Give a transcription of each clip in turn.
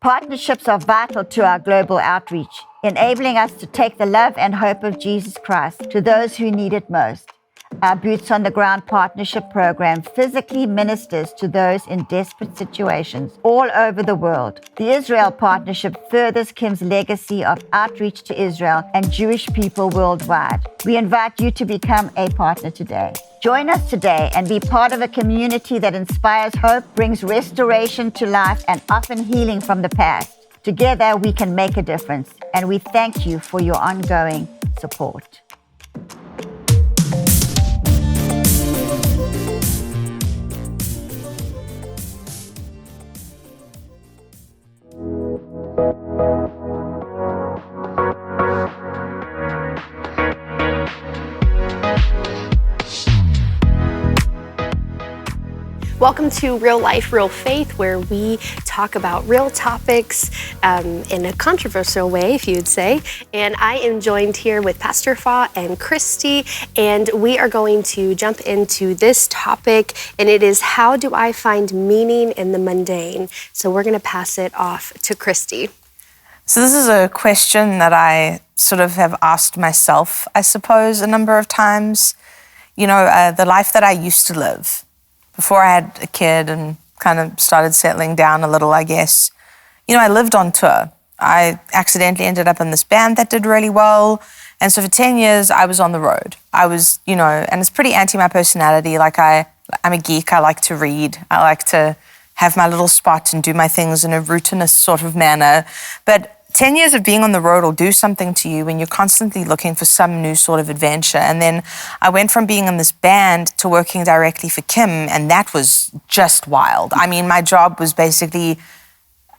Partnerships are vital to our global outreach, enabling us to take the love and hope of Jesus Christ to those who need it most. Our Boots on the Ground Partnership Program physically ministers to those in desperate situations all over the world. The Israel Partnership furthers Kim's legacy of outreach to Israel and Jewish people worldwide. We invite you to become a partner today. Join us today and be part of a community that inspires hope, brings restoration to life, and often healing from the past. Together, we can make a difference, and we thank you for your ongoing support. Welcome to Real Life, Real Faith, where we talk about real topics in a controversial way, if you'd say. And I am joined here with Pastor Fa and Christy, and we are going to jump into this topic, and it is, how do I find meaning in the mundane? So we're going to pass it off to Christy. So this is a question that I sort of have asked myself, I suppose, a number of times. You know, the life that I used to live before I had a kid and kind of started settling down a little, I guess. You know, I lived on tour. I accidentally ended up in this band that did really well. And so for 10 years, I was on the road. I was, you know, and it's pretty anti my personality. Like I'm a geek. I like to read. I like to have my little spot and do my things in a routinous sort of manner. But 10 years of being on the road will do something to you when you're constantly looking for some new sort of adventure. And then I went from being in this band to working directly for Kim, and that was just wild. I mean, my job was basically,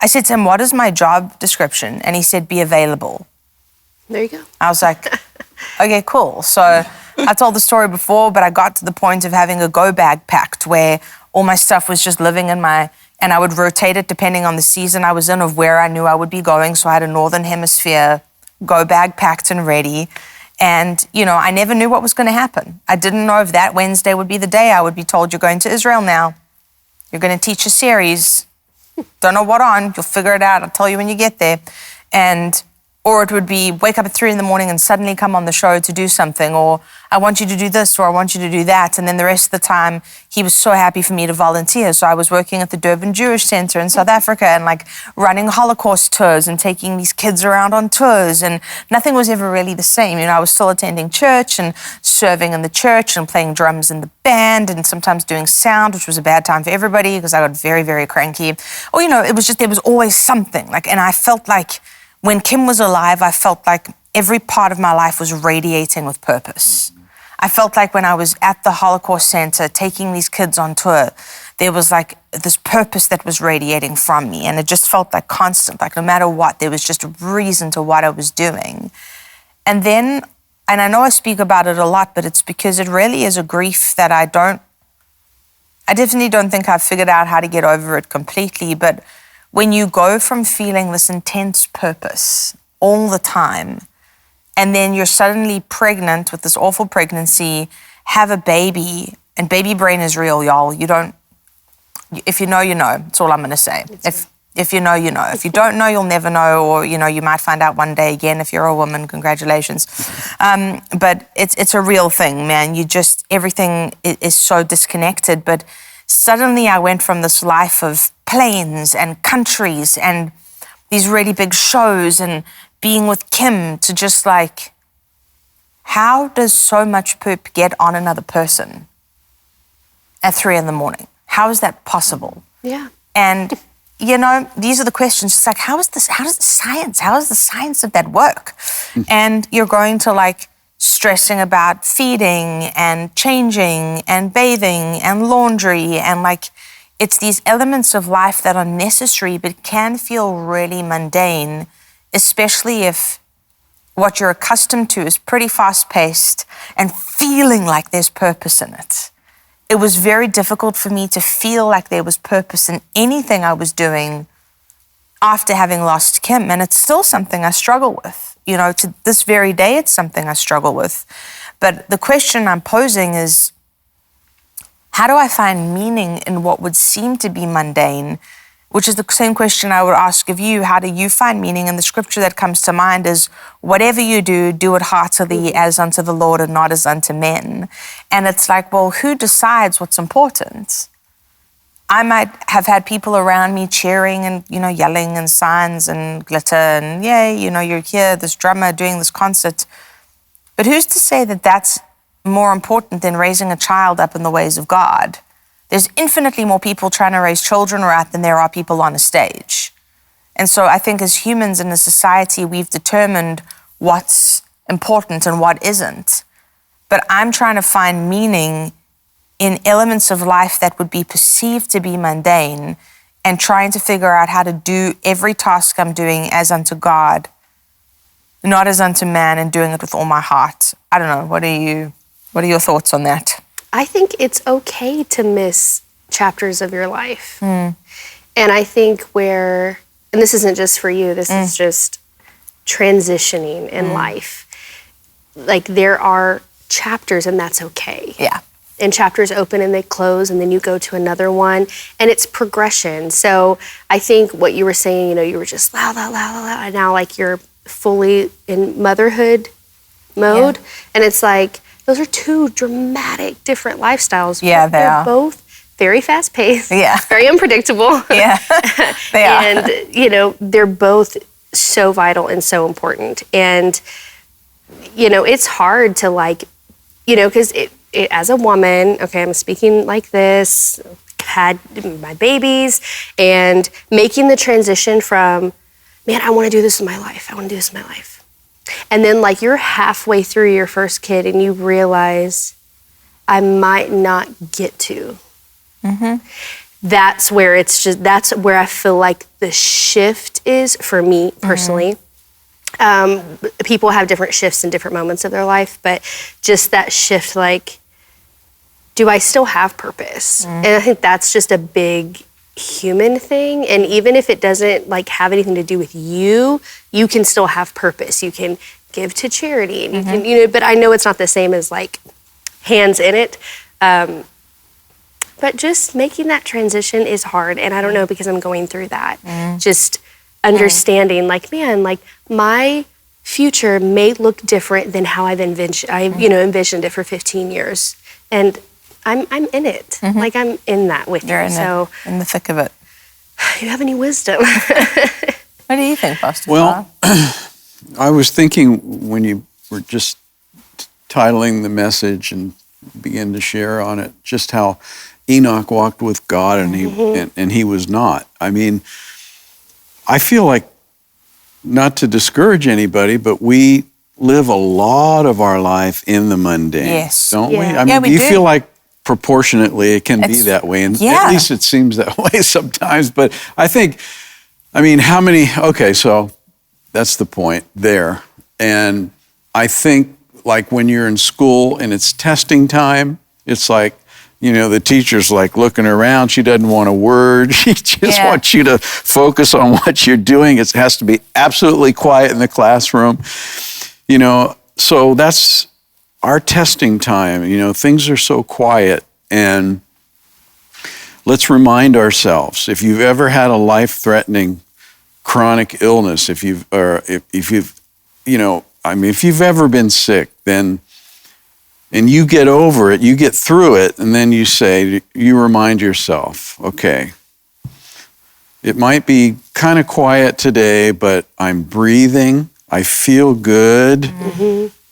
I said to him, what is my job description? And he said, be available. There you go. I was like, okay, cool. So I told the story before, but I got to the point of having a go bag packed where all my stuff was just living in my, and I would rotate it depending on the season I was in of where I knew I would be going. So I had a Northern Hemisphere go bag packed and ready. And, you know, I never knew what was going to happen. I didn't know if that Wednesday would be the day I would be told, you're going to Israel now. You're going to teach a series. Don't know what on. You'll figure it out. I'll tell you when you get there. Or it would be wake up at 3 a.m. and suddenly come on the show to do something, or I want you to do this, or I want you to do that. And then the rest of the time, he was so happy for me to volunteer. So I was working at the Durban Jewish Center in South Africa and like running Holocaust tours and taking these kids around on tours, and nothing was ever really the same. You know, I was still attending church and serving in the church and playing drums in the band and sometimes doing sound, which was a bad time for everybody because I got very, very cranky. Or, you know, it was just, there was always something. And I felt like, when Kim was alive, I felt like every part of my life was radiating with purpose. I felt like when I was at the Holocaust Center taking these kids on tour, there was like this purpose that was radiating from me, and it just felt like constant, like no matter what, there was just a reason to what I was doing. And then, and I know I speak about it a lot, but it's because it really is a grief that I definitely don't think I've figured out how to get over it completely, but when you go from feeling this intense purpose all the time, and then you're suddenly pregnant with this awful pregnancy, have a baby, and baby brain is real, y'all. If you know, you know. That's all I'm going to say. If you know, you know. If you don't know, you'll never know, or, you know, you might find out one day again. If you're a woman, congratulations. But it's a real thing, man. Everything is so disconnected. But suddenly I went from this life of planes and countries and these really big shows and being with Kim to just like, how does so much poop get on another person at 3 a.m? How is that possible? Yeah. And, you know, these are the questions. It's like, how does the science of that work? And you're going to like stressing about feeding and changing and bathing and laundry, and like, it's these elements of life that are necessary but can feel really mundane, especially if what you're accustomed to is pretty fast-paced and feeling like there's purpose in it. It was very difficult for me to feel like there was purpose in anything I was doing after having lost Kim, and it's still something I struggle with. You know, to this very day, it's something I struggle with. But the question I'm posing is, how do I find meaning in what would seem to be mundane which is the same question I would ask of you. How do you find meaning? And the scripture that comes to mind is, whatever you do, do it heartily as unto the Lord and not as unto men. And it's like, well, who decides what's important? I might have had people around me cheering and, yelling and signs and glitter and, yay, you're here, this drummer doing this concert. But who's to say that that's more important than raising a child up in the ways of God? There's infinitely more people trying to raise children right than there are people on a stage. And so I think as humans in a society, we've determined what's important and what isn't. But I'm trying to find meaning in elements of life that would be perceived to be mundane, and trying to figure out how to do every task I'm doing as unto God, not as unto man, and doing it with all my heart. I don't know. What are your thoughts on that? I think it's okay to miss chapters of your life. And I think and this isn't just for you, this is just transitioning in life. Like, there are chapters, and that's okay. Yeah. And chapters open and they close, and then you go to another one, and it's progression. So I think what you were saying, you were just la, la, la, la, la, and now like you're fully in motherhood mode. Yeah. And it's like, those are two dramatic, different lifestyles. Yeah, they're both very fast-paced, yeah, very unpredictable. Yeah, they are. And, they're both so vital and so important. And, it's hard to because as a woman, okay, I'm speaking like this, had my babies, and making the transition from, man, I want to do this in my life. And then you're halfway through your first kid and you realize I might not get to. That's where I feel like the shift is for me personally. People have different shifts in different moments of their life, but just that shift, do I still have purpose? And I think that's just a big human thing. And even if it doesn't have anything to do with you, you can still have purpose. You can give to charity, and you can, but I know it's not the same as hands in it. But just making that transition is hard. And I don't know, because I'm going through that, just understanding my future may look different than how I've envisioned it for 15 years. And I'm in it. I'm in that with You're you. So in the thick of it. You have any wisdom? What do you think, Pastor? Well, I was thinking when you were just titling the message and began to share on it, just how Enoch walked with God and he was not. I mean, I feel like, not to discourage anybody, but we live a lot of our life in the mundane, yes, don't we? Yeah. I mean, we do you do. feel like proportionately it can be that way? And at least it seems that way sometimes. But I think, how many, okay, so that's the point there. And I think when you're in school and it's testing time, it's the teacher's looking around. She doesn't want a word. She just wants you to focus on what you're doing. It has to be absolutely quiet in the classroom. So that's our testing time. Things are so quiet. And let's remind ourselves, if you've ever had a life-threatening chronic illness, if you've ever been sick, then, and you get over it, you get through it, and then you remind yourself, okay, it might be kind of quiet today, but I'm breathing, I feel good,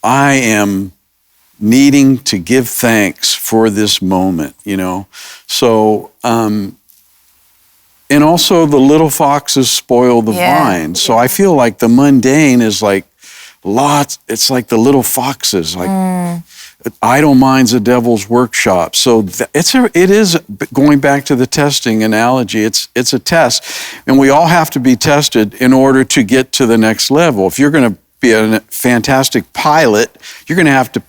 I am needing to give thanks for this moment, So, and also the little foxes spoil the vine. So I feel like the mundane is it's like the little foxes, idle minds a devil's workshop. So it is going back to the testing analogy. It's a test, and we all have to be tested in order to get to the next level. If you're going to be a fantastic pilot, you're going to have to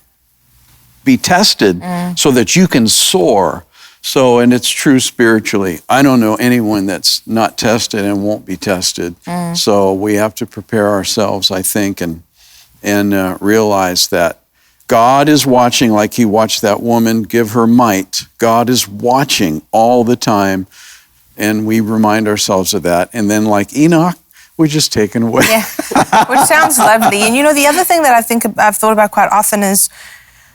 be tested so that you can soar. So, and it's true spiritually. I don't know anyone that's not tested and won't be tested. So we have to prepare ourselves, I think, and realize that God is watching, like he watched that woman give her mite. God is watching all the time. And we remind ourselves of that. And then like Enoch, we're just taken away. Yeah, which sounds lovely. And you know, the other thing that I've thought about quite often is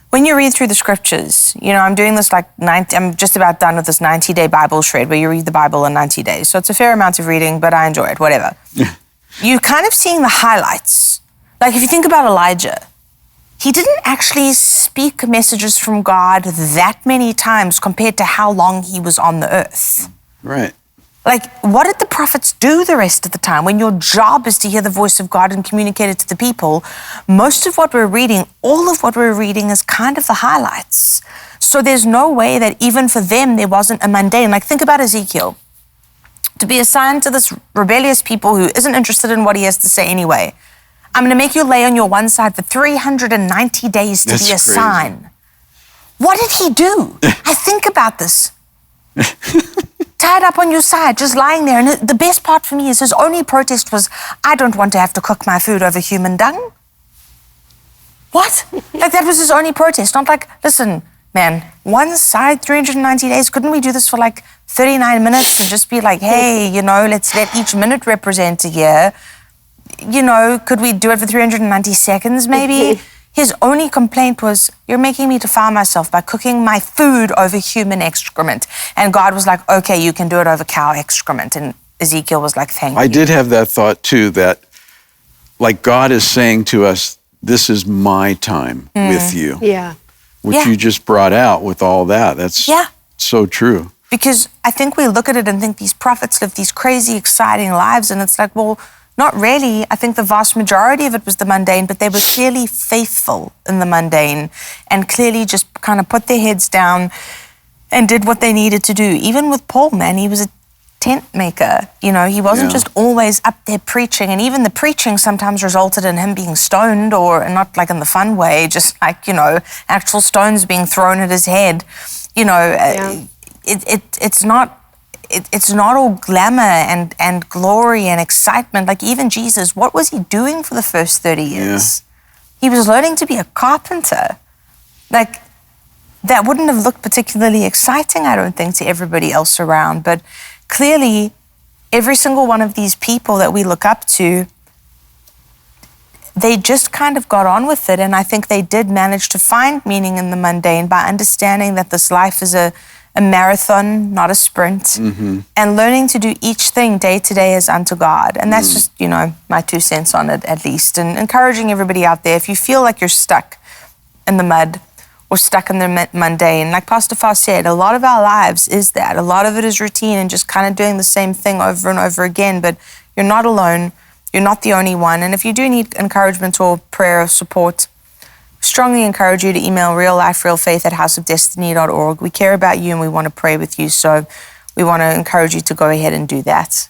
when you read through the scriptures, you know, I'm doing this I'm just about done with this 90-day Bible shred where you read the Bible in 90 days. So it's a fair amount of reading, but I enjoy it, whatever. You're kind of seeing the highlights. Like if you think about Elijah, he didn't actually speak messages from God that many times compared to how long he was on the earth. Right. Like, what did the prophets do the rest of the time? When your job is to hear the voice of God and communicate it to the people, most of what we're reading, all of what we're reading is kind of the highlights. So there's no way that even for them, there wasn't a mundane. Like, think about Ezekiel. To be assigned to this rebellious people who isn't interested in what he has to say anyway. I'm going to make you lay on your one side for 390 days to That's be a crazy. sign. What did he do? I think about this. Tied up on your side, just lying there. And the best part for me is his only protest was, I don't want to have to cook my food over human dung. What? Like that was his only protest. Not like, listen, man, one side, 390 days, couldn't we do this for like 39 minutes and just be like, hey, you know, let's let each minute represent a year. You know, could we do it for 390 seconds maybe? His only complaint was, you're making me defile myself by cooking my food over human excrement. And God was like, okay, you can do it over cow excrement. And Ezekiel was like, thank you. I did have that thought too, that like God is saying to us, this is my time with you. Yeah. Which you just brought out with all that. That's so true. Because I think we look at it and think these prophets live these crazy, exciting lives. And it's like, well, not really. I think the vast majority of it was the mundane, but they were clearly faithful in the mundane and clearly just kind of put their heads down and did what they needed to do. Even with Paul, man, he was a tent maker. You know, he wasn't just always up there preaching. And even the preaching sometimes resulted in him being stoned, or not like in the fun way, just like, you know, actual stones being thrown at his head. You know, it's not all glamour and glory and excitement. Like even Jesus, what was he doing for the first 30 years? He was learning to be a carpenter. Like that wouldn't have looked particularly exciting, I don't think, to everybody else around. But clearly, every single one of these people that we look up to, they just kind of got on with it. And I think they did manage to find meaning in the mundane by understanding that this life is a marathon, not a sprint, and learning to do each thing day to day as unto God. And that's just, you know, my 2 cents on it at least. And encouraging everybody out there, if you feel like you're stuck in the mud or stuck in the mundane, like Pastor Fa said, a lot of our lives is that. A lot of it is routine and just kind of doing the same thing over and over again, but you're not alone. You're not the only one. And if you do need encouragement or prayer or support, strongly encourage you to email realliferealfaith@houseofdestiny.org. We care about you and we want to pray with you, so we want to encourage you to go ahead and do that.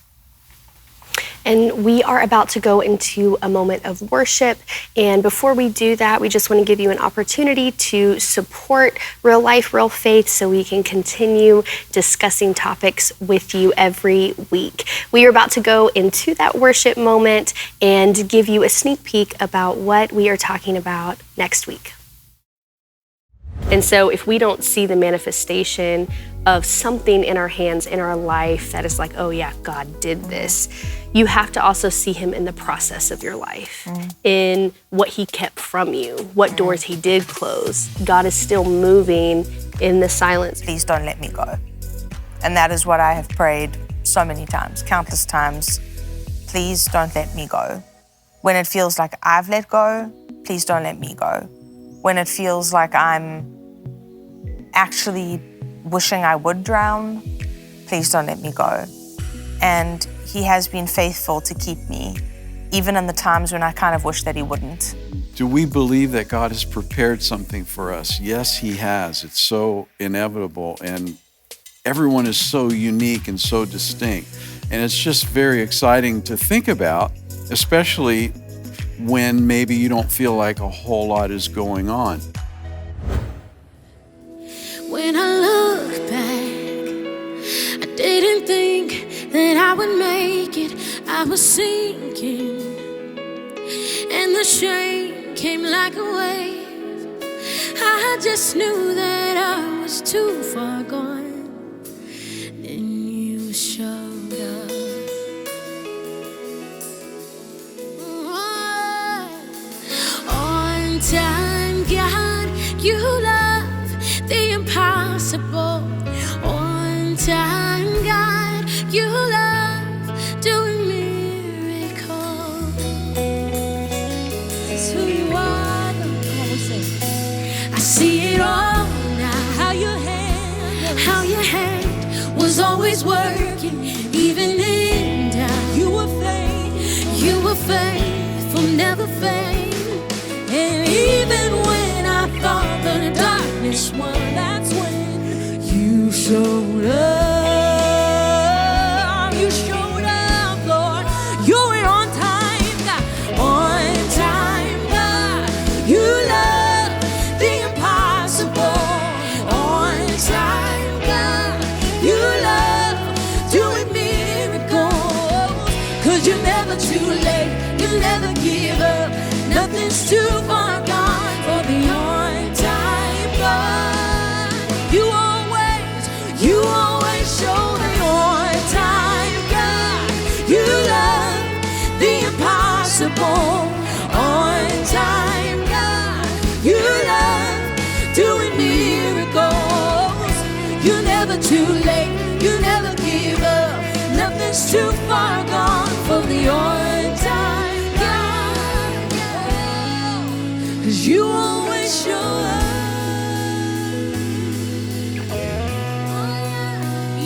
And we are about to go into a moment of worship. And before we do that, we just want to give you an opportunity to support Real Life, Real Faith so we can continue discussing topics with you every week. We are about to go into that worship moment and give you a sneak peek about what we are talking about next week. And so if we don't see the manifestation of something in our hands, in our life that is like, oh yeah, God did this, you have to also see him in the process of your life, in what he kept from you, what doors he did close. God is still moving in the silence. Please don't let me go. And that is what I have prayed so many times, countless times. Please don't let me go. When it feels like I've let go, please don't let me go. When it feels like I'm actually wishing I would drown, please don't let me go. And he has been faithful to keep me, even in the times when I kind of wish that he wouldn't. Do we believe that God has prepared something for us? Yes, he has. It's so inevitable, and everyone is so unique and so distinct. And it's just very exciting to think about, especially when maybe you don't feel like a whole lot is going on. When I look back, I didn't think that I would make it. I was sinking, and the shame came like a wave. I just knew that I was too far gone, and you showed always working, even in doubt. You were faithful, never failed. And even when I thought the darkness won, that's when you showed up. You showed up, Lord. You were on time, God. On time, God. You love the impossible. On time, God. You love doing miracles. 'Cause you're never too late. You never give up. Nothing's too far gone for the on-time God. You always show the on-time God. You love the impossible. On-time God. You love doing miracles. You're never too late. You never give up. Nothing's too far gone for the on-time God. 'Cause you always show up.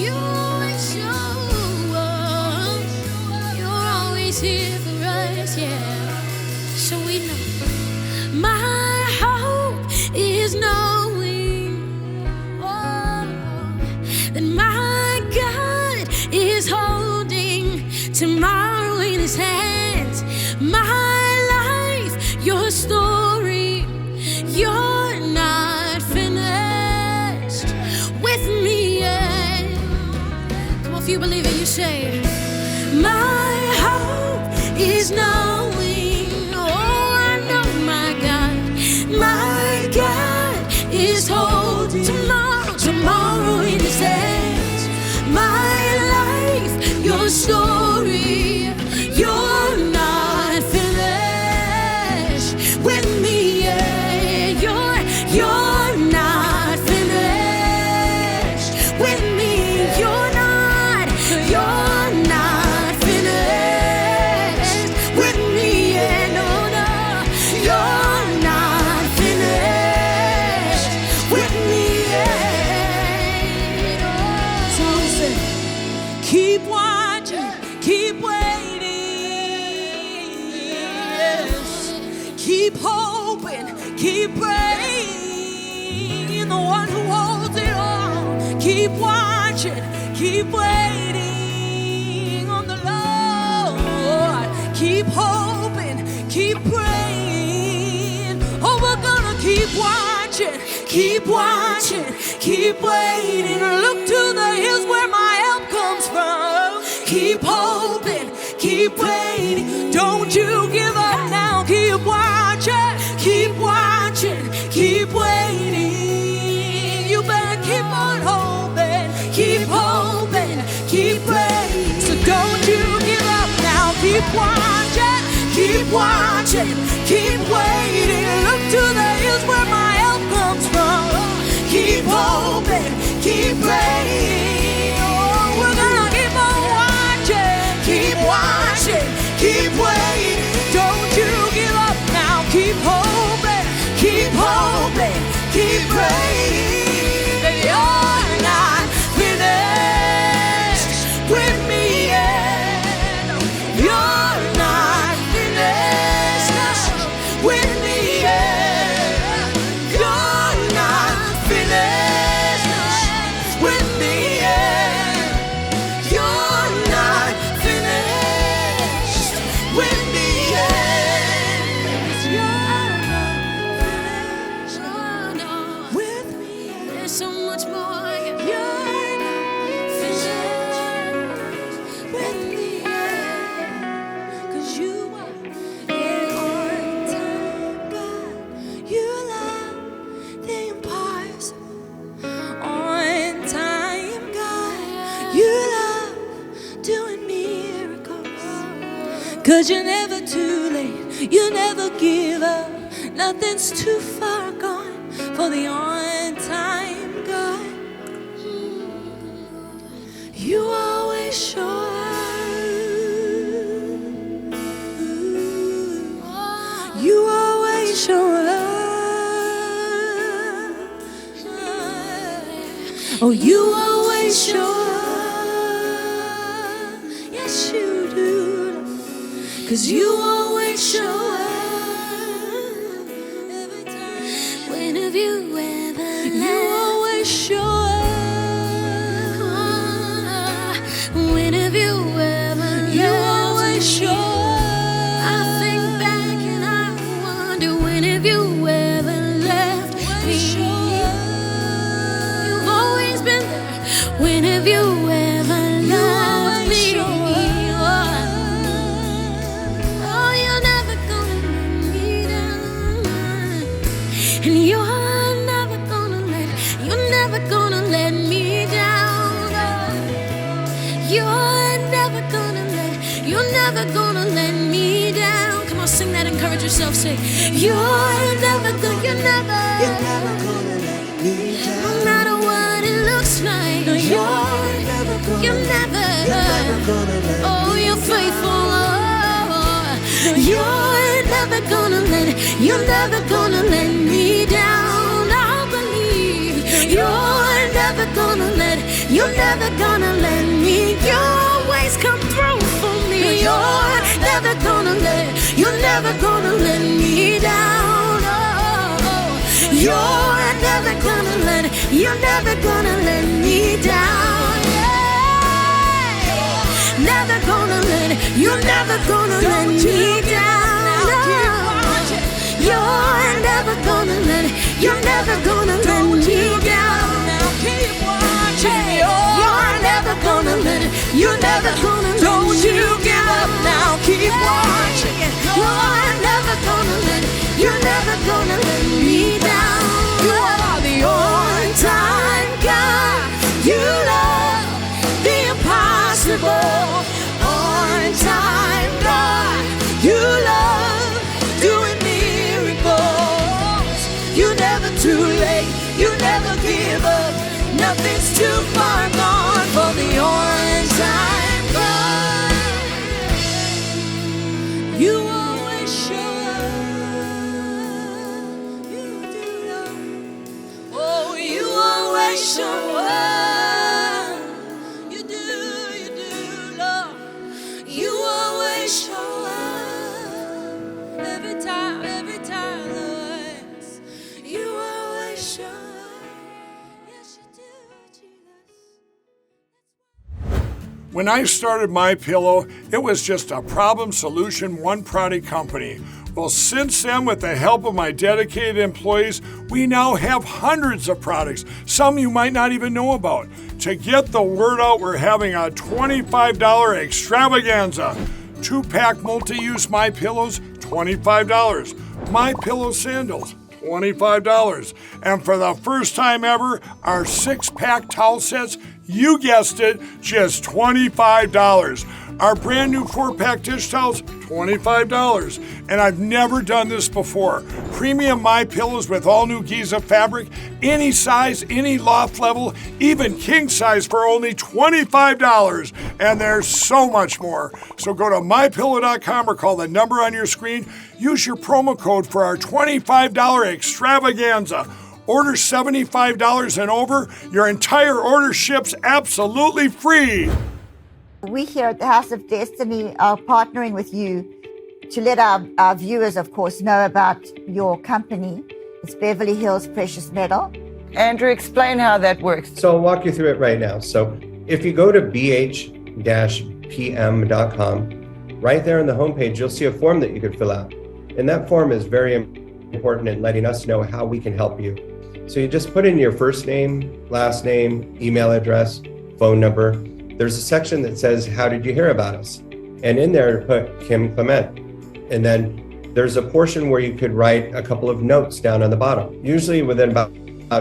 You always show up. You're always here for us, yeah. So we know. My hope is knowing that my God is holding tomorrow in his hands. My life, your story, you're not finished with me yet. Come on, if you believe it, you say, my hope is knowing, oh, I know my God is holding tomorrow in his hands. My life, your story, you're not finished with me yet. You're not finished with me. You're not finished with me yet. No, you're not finished with me yet. So listen, keep watching, keep waiting, yes. Keep hoping, keep praying, the one who holds it all. Keep watching, keep waiting on the Lord. Keep hoping, keep praying. Oh, we're gonna keep watching, keep waiting. Look to the hills where my help comes from. Keep hoping, keep waiting. Don't you give up now. Keep watching, keep waiting. You better keep on hoping, keep waiting. So don't you give up now. Keep watching, keep waiting. Look to the hills where my help comes from. Keep hoping, keep praying. Oh, we're gonna keep on watching, keep waiting. Don't you give up now. Keep hoping, keep praying that you're not finished with me yet. You're not finished with me yet. You're not finished with me yet. You're not finished with me yet. You're not finished with me yet. There's so much more. You're not finished with me yet. 'Cause you are an on-time God. You love the impossible. On-time God. You love doing miracles. 'Cause you're never too late. You never give up. Nothing's too far gone for the on-time God. You always show up. You always show up. Oh, you always show up. 'cause you always show up. When have you ever left? You always show up. When have you ever left? You always show up. I think back and I wonder, when have you ever left me? You've always been there. When have you ever loved me? Oh, you're never gonna let me down. And you're never gonna let me down. You're never gonna let me down. Come on, sing that, encourage yourself, say, you're never gonna let me down. No matter what it looks like, no, you're never gonna let oh, you're faithful, Lord. No, you're never gonna let me down. I believe you're never gonna let me. You always come through for me. You're never gonna let me down. Oh, you're never gonna let me down. Yeah. Never gonna let me down. You're never gonna let me down. You're never gonna let me down. You're never gonna don't you give up now, keep watching. You're never gonna let me down. You are the on-time God. You love the impossible. On-time God. You love doing miracles. You're never too late. You never give up. Nothing's too far gone for the on-time God. You always show up. You do love. Oh, you always show up. You do love. You always show up. Every time, Lord. You always show up. Yes, you do, Jesus. When I started MyPillow, it was just a problem solution, one product company. Well, since then, with the help of my dedicated employees, we now have hundreds of products, some you might not even know about. To get the word out, we're having a $25 extravaganza. 2-pack multi-use MyPillows, $25. MyPillow sandals, $25. And for the first time ever, our 6-pack towel sets, you guessed it, just $25. Our brand new 4-pack dish towels, $25. And I've never done this before. Premium MyPillows with all new Giza fabric, any size, any loft level, even king size for only $25. And there's so much more. So go to MyPillow.com or call the number on your screen. Use your promo code for our $25 extravaganza. Order $75 and over. Your entire order ships absolutely free. We here at the House of Destiny are partnering with you to let our viewers, of course, know about your company. It's Beverly Hills Precious Metal. Andrew, explain how that works. So I'll walk you through it right now. So if you go to bh-pm.com, right there on the homepage, you'll see a form that you could fill out. And that form is very important in letting us know how we can help you. So you just put in your first name, last name, email address, phone number. There's a section that says, how did you hear about us? And in there, put Kim Clement. And then there's a portion where you could write a couple of notes down on the bottom. Usually within about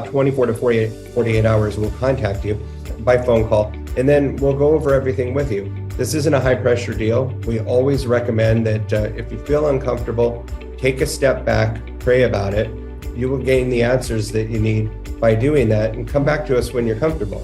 24 to 48 hours, we'll contact you by phone call, and then we'll go over everything with you. This isn't a high pressure deal. We always recommend that if you feel uncomfortable, take a step back, pray about it. You will gain the answers that you need by doing that, and come back to us when you're comfortable.